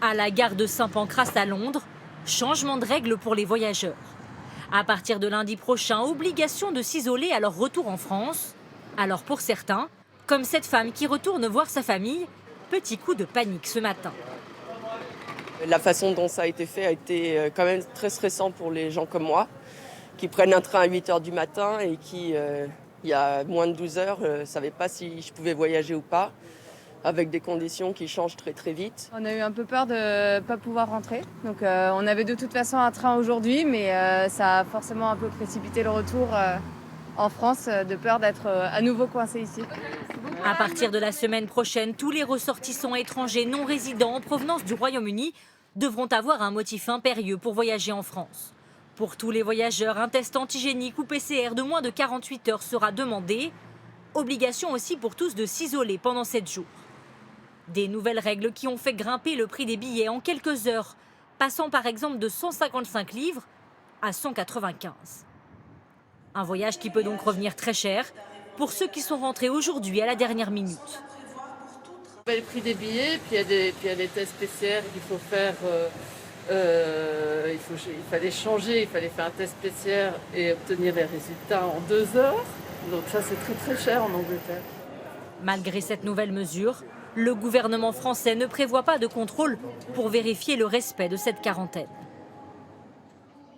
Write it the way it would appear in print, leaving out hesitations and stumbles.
À la gare de Saint-Pancras à Londres, changement de règles pour les voyageurs. À partir de lundi prochain, obligation de s'isoler à leur retour en France. Alors pour certains, comme cette femme qui retourne voir sa famille, petit coup de panique ce matin. La façon dont ça a été fait a été quand même très stressant pour les gens comme moi, qui prennent un train à 8 h du matin et qui, il y a moins de 12 heures, ne savaient pas si je pouvais voyager ou pas, avec des conditions qui changent très très vite. On a eu un peu peur de ne pas pouvoir rentrer. Donc on avait de toute façon un train aujourd'hui, mais ça a forcément un peu précipité le retour en France, de peur d'être à nouveau coincé ici. À partir de la semaine prochaine, tous les ressortissants étrangers non résidents en provenance du Royaume-Uni devront avoir un motif impérieux pour voyager en France. Pour tous les voyageurs, un test antigénique ou PCR de moins de 48 heures sera demandé. Obligation aussi pour tous de s'isoler pendant 7 jours. Des nouvelles règles qui ont fait grimper le prix des billets en quelques heures, passant par exemple de 155 livres à 195. Un voyage qui peut donc revenir très cher pour ceux qui sont rentrés aujourd'hui à la dernière minute. Le prix des billets, puis il y a des tests PCR qu'il faut faire. Il fallait changer, il fallait faire un test PCR et obtenir les résultats en 2 heures. Donc ça, c'est très très cher en Angleterre. Malgré cette nouvelle mesure, le gouvernement français ne prévoit pas de contrôle pour vérifier le respect de cette quarantaine.